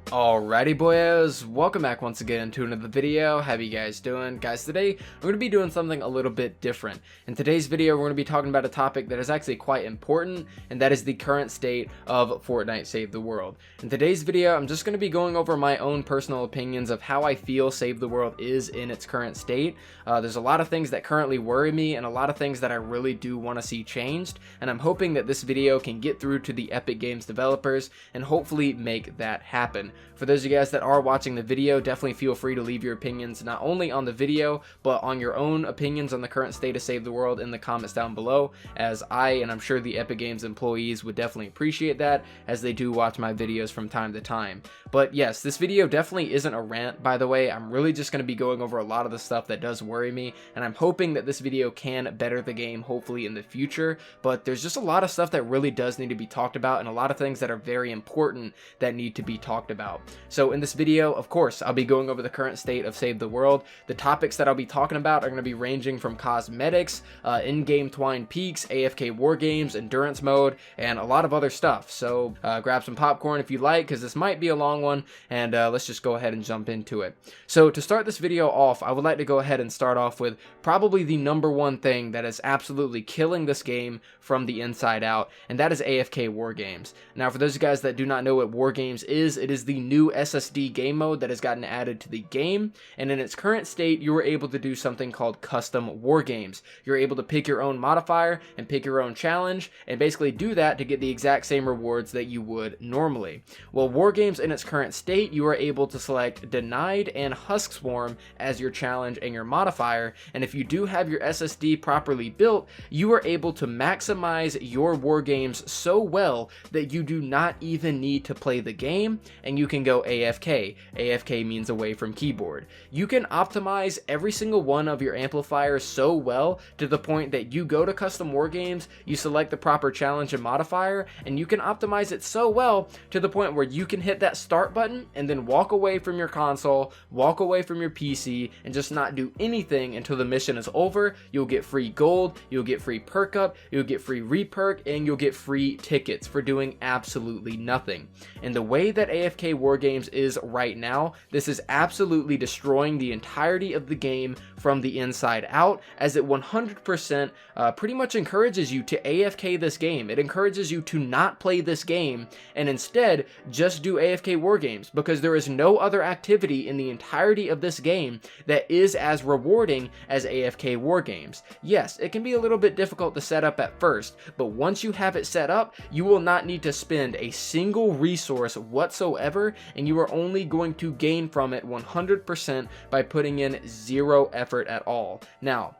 Alrighty boyos, welcome back once again to another video. How you guys doing? Guys, today I'm going to be doing something a little bit different. In today's video we're going to be talking about a topic that is actually quite important, and that is the current state of Fortnite Save the World. In today's video I'm just going to be going over my own personal opinions of how I feel Save the World is in its current state. There's a lot of things that currently worry me and a lot of things that I really do want to see changed, and I'm hoping that this video can get through to the Epic Games developers and hopefully make that happen. For those of you guys that are watching the video, definitely feel free to leave your opinions not only on the video, but on your own opinions on the current state of Save the World in the comments down below, as and I'm sure the Epic Games employees would definitely appreciate that, as they do watch my videos from time to time. But yes, this video definitely isn't a rant, by the way. I'm really just going to be going over a lot of the stuff that does worry me, and I'm hoping that this video can better the game, hopefully in the future. But there's just a lot of stuff that really does need to be talked about, and a lot of things that are very important that need to be talked about. So in this video, of course, I'll be going over the current state of Save the World. The topics that I'll be talking about are going to be ranging from cosmetics, in-game Twine peaks, AFK Wargames, endurance mode, and a lot of other stuff. So grab some popcorn if you like, because this might be a long one, and let's just go ahead and jump into it. So to start this video off, I would like to go ahead and start off with probably the #1 thing that is absolutely killing this game from the inside out, and that is AFK Wargames. Now, for those of you guys that do not know what Wargames is, it is the new SSD game mode that has gotten added to the game, and in its current state you are able to do something called custom Wargames. You're able to pick your own modifier and pick your own challenge, and basically do that to get the exact same rewards that you would normally. Well, Wargames in its current state, you are able to select Denied and Husk Swarm as your challenge and your modifier, and if you do have your SSD properly built, you are able to maximize your Wargames so well that you do not even need to play the game, and you can go AFK. AFK means away from keyboard. You can optimize every single one of your amplifiers so well to the point that you go to custom Wargames, you select the proper challenge and modifier, and you can optimize it so well to the point where you can hit that start button and then walk away from your console, walk away from your PC, and just not do anything until the mission is over. You'll get free gold, you'll get free perk up, you'll get free reperk, and you'll get free tickets for doing absolutely nothing. And the way that AFK Wargames is right now, this is absolutely destroying the entirety of the game from the inside out, as it 100% pretty much encourages you to AFK this game. It encourages you to not play this game and instead just do AFK Wargames, because there is no other activity in the entirety of this game that is as rewarding as AFK Wargames. Yes, it can be a little bit difficult to set up at first, but once you have it set up, you will not need to spend a single resource whatsoever, and you are only going to gain from it 100% by putting in zero effort at all. Now,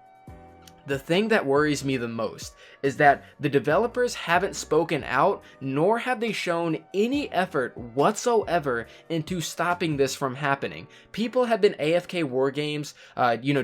the thing that worries me the most is that the developers haven't spoken out, nor have they shown any effort whatsoever into stopping this from happening. People have been AFK Wargames,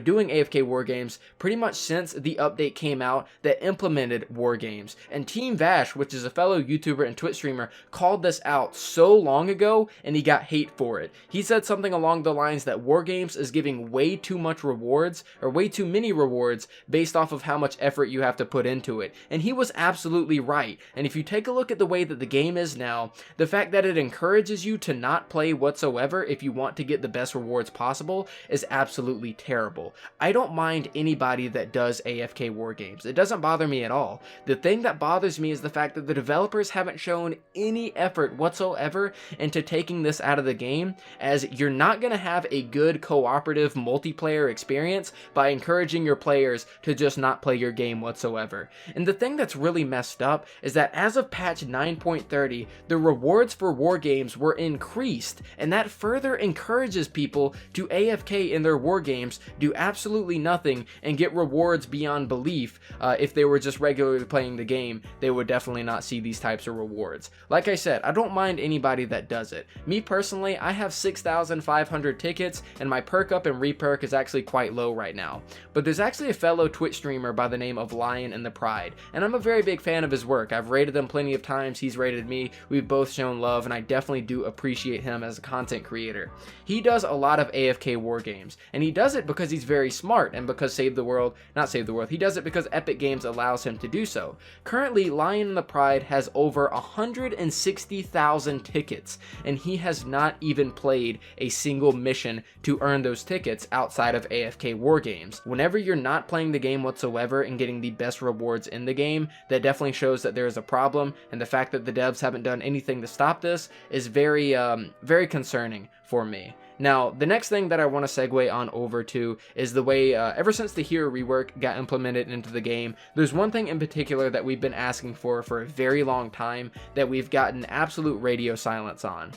doing AFK Wargames pretty much since the update came out that implemented Wargames. And Team Vash, which is a fellow YouTuber and Twitch streamer, called this out so long ago, and he got hate for it. He said something along the lines that Wargames is giving way too much rewards, or way too many rewards, based off of how much effort you have to put into it. And he was absolutely right. And if you take a look at the way that the game is now, the fact that it encourages you to not play whatsoever if you want to get the best rewards possible is absolutely terrible. I don't mind anybody that does AFK Wargames. It doesn't bother me at all. The thing that bothers me is the fact that the developers haven't shown any effort whatsoever into taking this out of the game, as you're not going to have a good cooperative multiplayer experience by encouraging your players to just not play your game whatsoever. And the thing that's really messed up is that as of patch 9.30, the rewards for Wargames were increased, and that further encourages people to AFK in their Wargames, do absolutely nothing, and get rewards beyond belief. If they were just regularly playing the game, they would definitely not see these types of rewards. Like I said, I don't mind anybody that does it. Me personally, I have 6,500 tickets, and my perk up and reperk is actually quite low right now. But there's actually a fellow Twitch Twitch streamer by the name of Lion and the Pride, and I'm a very big fan of his work. I've rated him plenty of times, he's rated me, we've both shown love, and I definitely do appreciate him as a content creator. He does a lot of AFK war games, and he does it because he's very smart, and because he does it because Epic Games allows him to do so. Currently, Lion and the Pride has over 160,000 tickets, and he has not even played a single mission to earn those tickets outside of AFK war games. Whenever you're not playing the game whatsoever and getting the best rewards in the game, that definitely shows that there is a problem, and the fact that the devs haven't done anything to stop this is very concerning for me. Now, the next thing that I want to segue on over to is the way, ever since the hero rework got implemented into the game, there's one thing in particular that we've been asking for a very long time that we've gotten absolute radio silence on.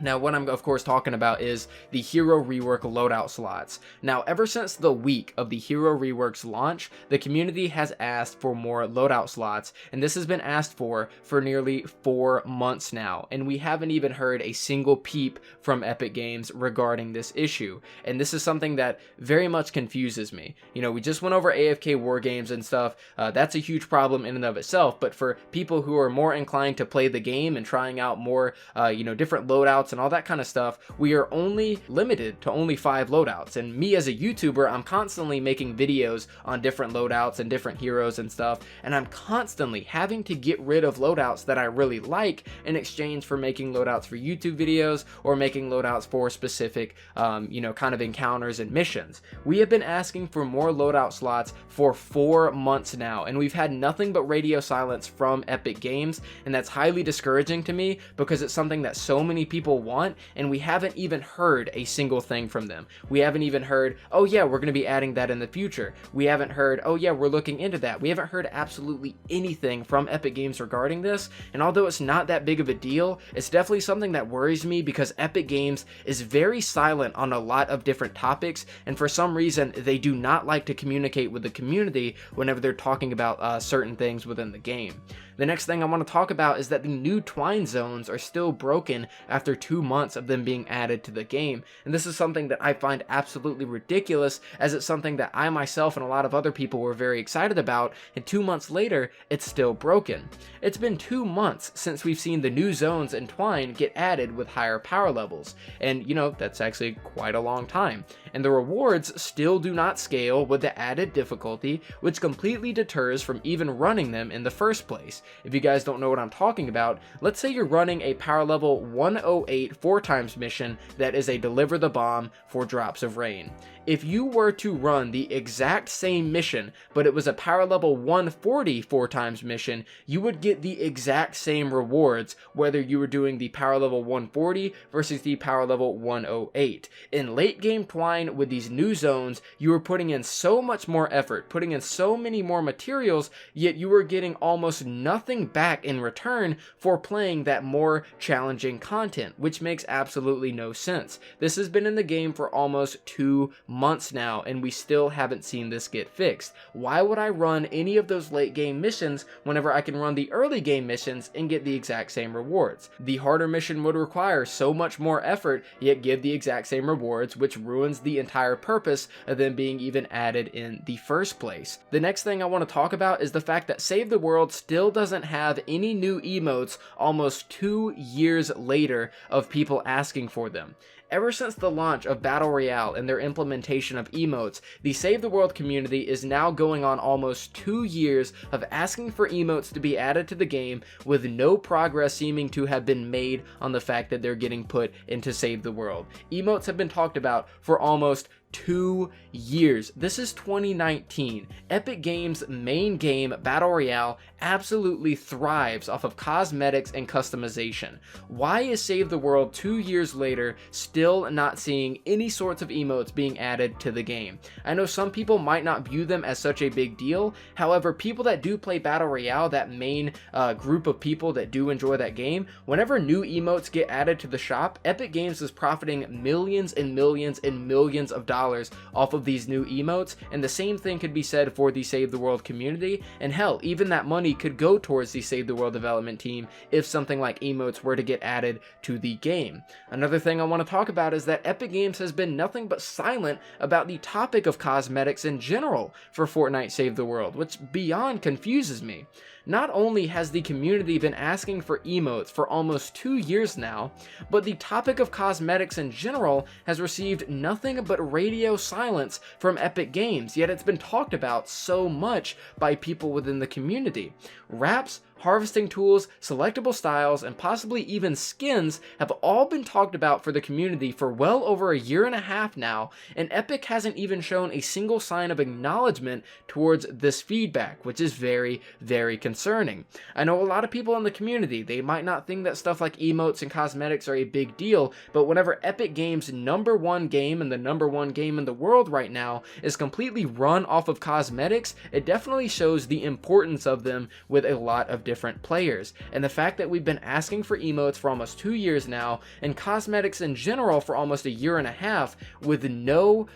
Now, what I'm of course talking about is the hero rework loadout slots. Now, ever since the week of the hero rework's launch, the community has asked for more loadout slots, and this has been asked for nearly 4 months now, and we haven't even heard a single peep from Epic Games regarding this issue, and this is something that very much confuses me. You know, we just went over AFK war games and stuff, that's a huge problem in and of itself, but for people who are more inclined to play the game and trying out more, different loadouts and all that kind of stuff, we are only limited to only 5 loadouts. And me as a YouTuber, I'm constantly making videos on different loadouts and different heroes and stuff, and I'm constantly having to get rid of loadouts that I really like in exchange for making loadouts for YouTube videos or making loadouts for specific kind of encounters and missions. We have been asking for more loadout slots for 4 months now, and we've had nothing but radio silence from Epic Games, and that's highly discouraging to me because it's something that so many people want, and we haven't even heard a single thing from them. We haven't even heard, oh yeah, we're going to be adding that in the future. We haven't heard, oh yeah, we're looking into that. We haven't heard absolutely anything from Epic Games regarding this, and although it's not that big of a deal, it's definitely something that worries me because Epic Games is very silent on a lot of different topics, and for some reason they do not like to communicate with the community whenever they're talking about certain things within the game. The next thing I want to talk about is that the new Twine zones are still broken after 2 months of them being added to the game, and this is something that I find absolutely ridiculous, as it's something that I myself and a lot of other people were very excited about, and 2 months later it's still broken. It's been 2 months since we've seen the new zones in Twine get added with higher power levels, and that's actually quite a long time, and the rewards still do not scale with the added difficulty, which completely deters from even running them in the first place. If you guys don't know what I'm talking about, let's say you're running a power level 108 4x mission that is a deliver the bomb for drops of rain. If you were to run the exact same mission, but it was a power level 140 4x mission, you would get the exact same rewards, whether you were doing the power level 140 versus the power level 108. In late game Twine, with these new zones, you were putting in so much more effort, putting in so many more materials, yet you were getting almost nothing back in return for playing that more challenging content, which makes absolutely no sense. This has been in the game for almost 2 months now, and we still haven't seen this get fixed. Why would I run any of those late game missions whenever I can run the early game missions and get the exact same rewards? The harder mission would require so much more effort, yet give the exact same rewards, which ruins the entire purpose of them being even added in the first place. The next thing I want to talk about is the fact that Save the World still doesn't have any new emotes almost 2 years later of people asking for them. Ever since the launch of Battle Royale and their implementation of emotes, the Save the World community is now going on almost 2 years of asking for emotes to be added to the game, with no progress seeming to have been made on the fact that they're getting put into Save the World. Emotes have been talked about for almost 2 years. This is 2019. Epic Games' main game, Battle Royale, absolutely thrives off of cosmetics and customization. Why is Save the World 2 years later still not seeing any sorts of emotes being added to the game? I know some people might not view them as such a big deal, however, people that do play Battle Royale, that main group of people that do enjoy that game, whenever new emotes get added to the shop, Epic Games is profiting millions and millions and millions of dollars dollars off of these new emotes, and the same thing could be said for the Save the World community, and hell, even that money could go towards the Save the World development team if something like emotes were to get added to the game. Another thing I want to talk about is that Epic Games has been nothing but silent about the topic of cosmetics in general for Fortnite Save the World, which beyond confuses me. Not only has the community been asking for emotes for almost 2 years now, but the topic of cosmetics in general has received nothing but radio silence from Epic Games, yet it's been talked about so much by people within the community. Wraps, harvesting tools, selectable styles, and possibly even skins have all been talked about for the community for well over a year and a half now, and Epic hasn't even shown a single sign of acknowledgement towards this feedback, which is very, very concerning. I know a lot of people in the community, they might not think that stuff like emotes and cosmetics are a big deal, but whenever Epic Games' #1 game and the #1 game in the world right now is completely run off of cosmetics, it definitely shows the importance of them with a lot of different players. And the fact that we've been asking for emotes for almost 2 years now, and cosmetics in general for almost a year and a half, with no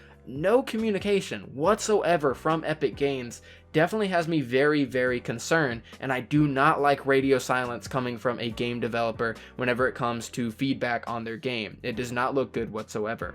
communication whatsoever from Epic Games, definitely has me very, very concerned, and I do not like radio silence coming from a game developer whenever it comes to feedback on their game. It does not look good whatsoever.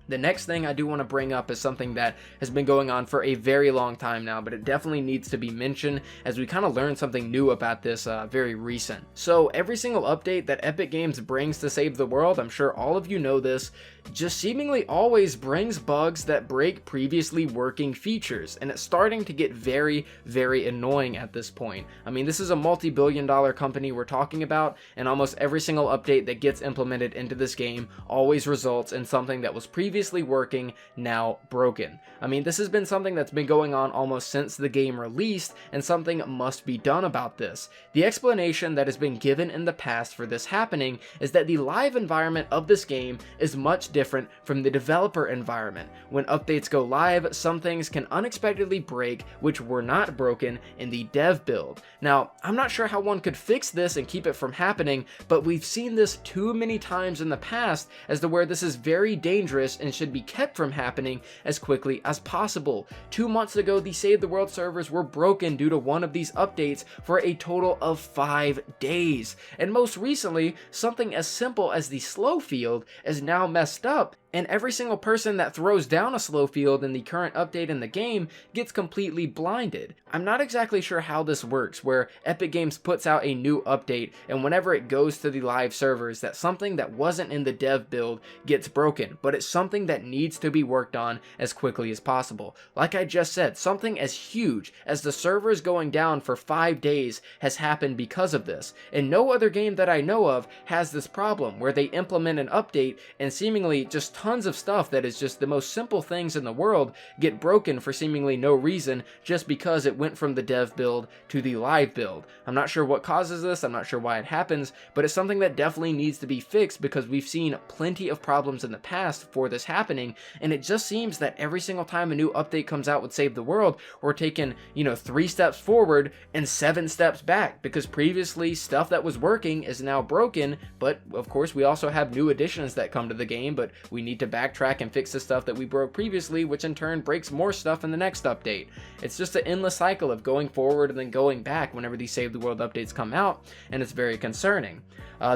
The next thing I do want to bring up is something that has been going on for a very long time now, but it definitely needs to be mentioned as we kind of learned something new about this very recent. So every single update that Epic Games brings to Save the World, I'm sure all of you know this, just seemingly always brings bugs that break previously working features, and it's starting to get very, very annoying at this point. I mean, this is a multi-billion-dollar company we're talking about, and almost every single update that gets implemented into this game always results in something that was previously working, now broken. I mean, this has been something that's been going on almost since the game released, and something must be done about this. The explanation that has been given in the past for this happening is that the live environment of this game is much different from the developer environment. When updates go live, some things can unexpectedly break, which were not broken in the dev build. Now, I'm not sure how one could fix this and keep it from happening, but we've seen this too many times in the past as to where this is very dangerous and should be kept from happening as quickly as possible. 2 months ago, the Save the World servers were broken due to one of these updates for a total of 5 days. And most recently, something as simple as the slow field is now messed up, and every single person that throws down a slow field in the current update in the game gets completely blinded. I'm not exactly sure how this works, where Epic Games puts out a new update, and whenever it goes to the live servers, that something that wasn't in the dev build gets broken, but it's something that needs to be worked on as quickly as possible. Like I just said, something as huge as the servers going down for 5 days has happened because of this, and no other game that I know of has this problem, where they implement an update and seemingly just tons of stuff that is just the most simple things in the world get broken for seemingly no reason, just because it went from the dev build to the live build. I'm not sure what causes this, I'm not sure why it happens, but it's something that definitely needs to be fixed, because we've seen plenty of problems in the past for this happening, and it just seems that every single time a new update comes out with Save the World, we're taking, 3 steps forward and 7 steps back, because previously stuff that was working is now broken. But of course we also have new additions that come to the game, but we need to backtrack and fix the stuff that we broke previously, which in turn breaks more stuff in the next update. It's just an endless cycle of going forward and then going back whenever these Save the World updates come out, and it's very concerning.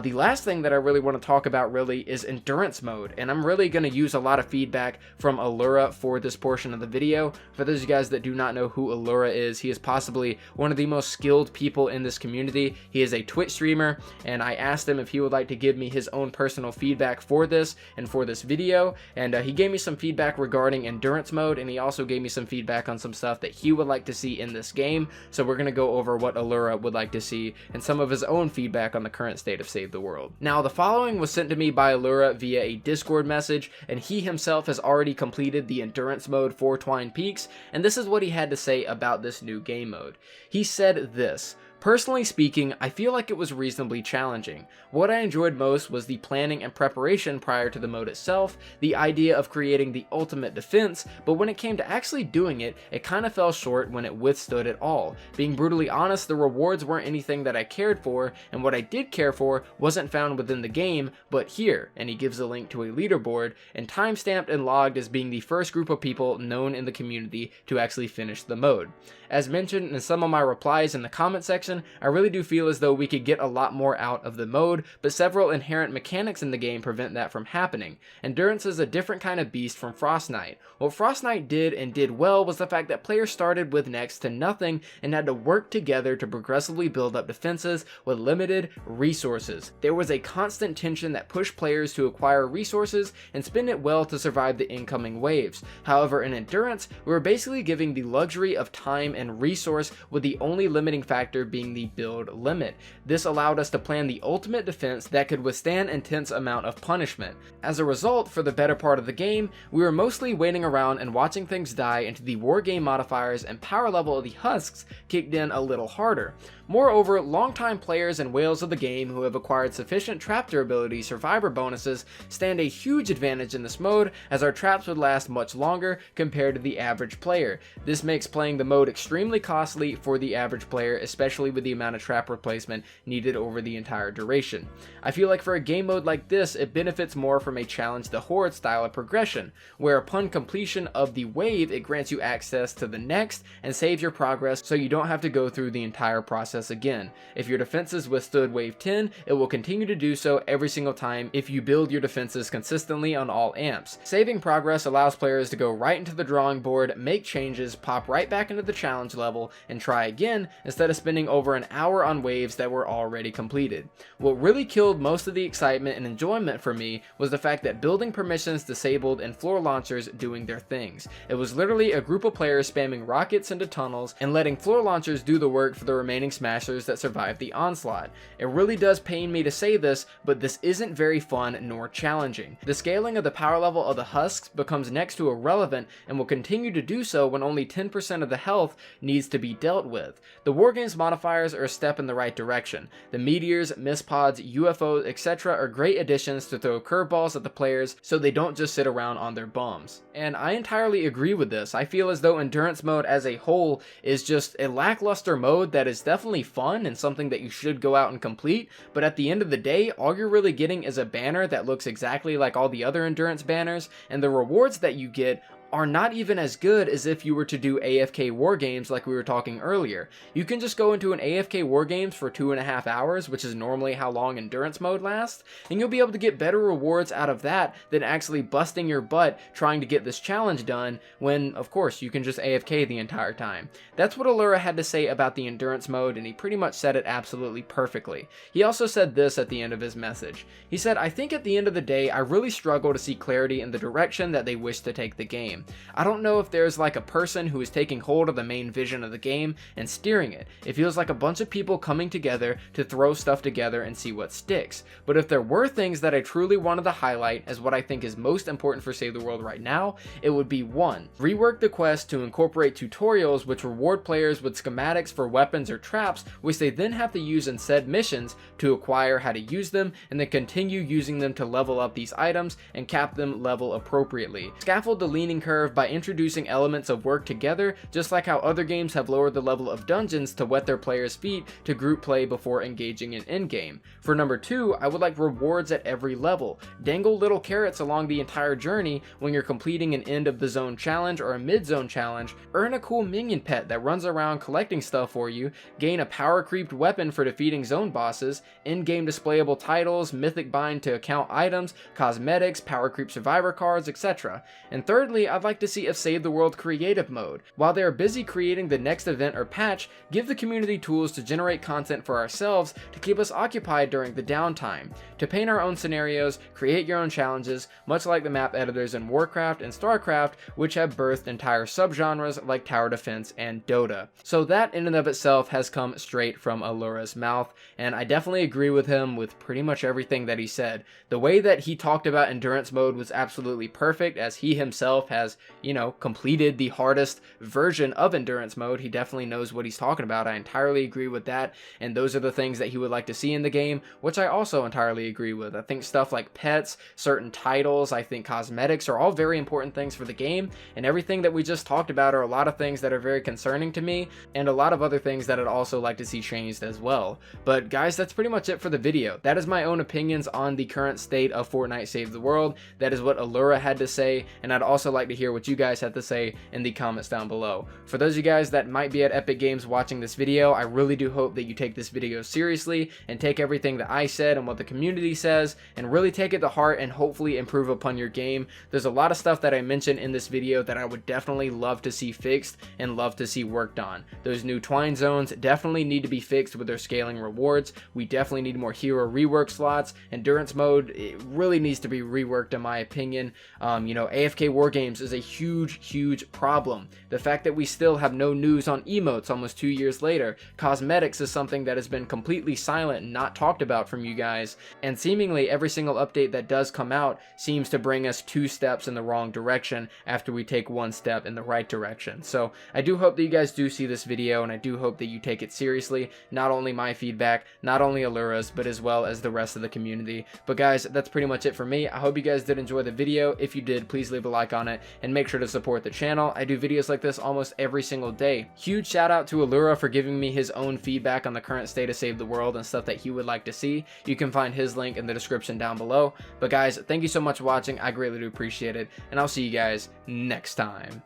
The last thing that I really want to talk about really is endurance mode, and I'm really going to use a lot of feedback from Allura for this portion of the video. For those of you guys that do not know who Allura is, he is possibly one of the most skilled people in this community. He is a Twitch streamer, and I asked him if he would like to give me his own personal feedback for this and for this video, and he gave me some feedback regarding endurance mode, and he also gave me some feedback on some stuff that he would like to see in this game. So we're going to go over what Allura would like to see and some of his own feedback on the current state of Save the World. Now, the following was sent to me by Allura via a Discord message, and he himself has already completed the endurance mode for Twine Peaks, and this is what he had to say about this new game mode. He said this: Personally speaking, I feel like it was reasonably challenging. What I enjoyed most was the planning and preparation prior to the mode itself, the idea of creating the ultimate defense, but when it came to actually doing it, it kind of fell short when it withstood it all. Being brutally honest, the rewards weren't anything that I cared for, and what I did care for wasn't found within the game, but here, and he gives a link to a leaderboard, and timestamped and logged as being the first group of people known in the community to actually finish the mode. As mentioned in some of my replies in the comment section, I really do feel as though we could get a lot more out of the mode, but several inherent mechanics in the game prevent that from happening. Endurance is a different kind of beast from Fortnite. What Fortnite did and did well was the fact that players started with next to nothing and had to work together to progressively build up defenses with limited resources. There was a constant tension that pushed players to acquire resources and spend it well to survive the incoming waves. However, in Endurance, we were basically giving the luxury of time and resource, with the only limiting factor being the build limit. This allowed us to plan the ultimate defense that could withstand intense amount of punishment. As a result, for the better part of the game, we were mostly waiting around and watching things die until the Wargame modifiers and power level of the husks kicked in a little harder. Moreover, longtime players and whales of the game who have acquired sufficient trap durability survivor bonuses stand a huge advantage in this mode, as our traps would last much longer compared to the average player. This makes playing the mode extremely costly for the average player, especially with the amount of trap replacement needed over the entire duration. I feel like for a game mode like this, it benefits more from a challenge the horde style of progression, where upon completion of the wave, it grants you access to the next and saves your progress so you don't have to go through the entire process again. If your defenses withstood wave 10, it will continue to do so every single time if you build your defenses consistently on all amps. Saving progress allows players to go right into the drawing board, make changes, pop right back into the challenge level, and try again instead of spending over an hour on waves that were already completed. What really killed most of the excitement and enjoyment for me was the fact that building permissions disabled and floor launchers doing their things. It was literally a group of players spamming rockets into tunnels and letting floor launchers do the work for the remaining smashers that survived the onslaught. It really does pain me to say this, but this isn't very fun nor challenging. The scaling of the power level of the husks becomes next to irrelevant and will continue to do so when only 10% of the health needs to be dealt with. The Wargames modifiers are a step in the right direction. The meteors, mist pods, UFOs, etc. are great additions to throw curveballs at the players so they don't just sit around on their bums. And I entirely agree with this. I feel as though Endurance mode as a whole is just a lackluster mode that is definitely fun and something that you should go out and complete, but at the end of the day, all you're really getting is a banner that looks exactly like all the other Endurance banners, and the rewards that you get are not even as good as if you were to do AFK Wargames like we were talking earlier. You can just go into an AFK Wargames for 2.5 hours, which is normally how long Endurance mode lasts, and you'll be able to get better rewards out of that than actually busting your butt trying to get this challenge done when, of course, you can just AFK the entire time. That's what Allura had to say about the Endurance mode, and he pretty much said it absolutely perfectly. He also said this at the end of his message. He said, "I think at the end of the day, I really struggle to see clarity in the direction that they wish to take the game. I don't know if there's like a person who is taking hold of the main vision of the game and steering it. It feels like a bunch of people coming together to throw stuff together and see what sticks. But if there were things that I truly wanted to highlight as what I think is most important for Save the World right now, it would be 1. Rework the quest to incorporate tutorials which reward players with schematics for weapons or traps, which they then have to use in said missions to acquire how to use them, and then continue using them to level up these items and cap them level appropriately. Scaffold the leaning curve by introducing elements of work together, just like how other games have lowered the level of dungeons to wet their players' feet to group play before engaging in endgame. For number 2, I would like rewards at every level. Dangle little carrots along the entire journey when you're completing an end of the zone challenge or a mid-zone challenge, earn a cool minion pet that runs around collecting stuff for you, gain a power creeped weapon for defeating zone bosses, in-game displayable titles, mythic bind to account items, cosmetics, power creep survivor cards, etc. And thirdly, I'd like to see a Save the World Creative Mode. While they are busy creating the next event or patch, give the community tools to generate content for ourselves to keep us occupied during the downtime. To paint our own scenarios, create your own challenges, much like the map editors in Warcraft and Starcraft, which have birthed entire subgenres like tower defense and Dota. So that in and of itself has come straight from Allura's mouth, and I definitely agree with him with pretty much everything that he said. The way that he talked about Endurance mode was absolutely perfect, as he himself has has, you know, completed the hardest version of endurance mode. He definitely knows what he's talking about. I entirely agree with that, and those are the things that he would like to see in the game, which I also entirely agree with. I think stuff like pets, certain titles, I think cosmetics are all very important things for the game, and everything that we just talked about are a lot of things that are very concerning to me, and a lot of other things that I'd also like to see changed as well. But guys, that's pretty much it for the video. That is my own opinions on the current state of Fortnite Save the World. That is what Allura had to say, and I'd also like to hear what you guys had to say in the comments down below. For those of you guys that might be at Epic Games watching this video, I really do hope that you take this video seriously and take everything that I said and what the community says and really take it to heart and hopefully improve upon your game. There's a lot of stuff that I mentioned in this video that I would definitely love to see fixed and love to see worked on. Those new Twine zones definitely need to be fixed with their scaling rewards. We definitely need more hero rework slots. Endurance mode, it really needs to be reworked in my opinion. You know, AFK Wargames is a huge problem. The fact that we still have no news on emotes almost 2 years later. Cosmetics is something that has been completely silent and not talked about from you guys, and seemingly every single update that does come out seems to bring us 2 steps in the wrong direction after we take 1 step in the right direction. So I do hope that you guys do see this video, and I do hope that you take it seriously, not only my feedback, not only Allura's, but as well as the rest of the community. But guys, that's pretty much it for me. I hope you guys did enjoy the video. If you did, please leave a like on it and make sure to support the channel. I do videos like this almost every single day. Huge shout out to Allura for giving me his own feedback on the current state of Save the World and stuff that he would like to see. You can find his link in the description down below. But guys, thank you so much for watching. I greatly do appreciate it, and I'll see you guys next time.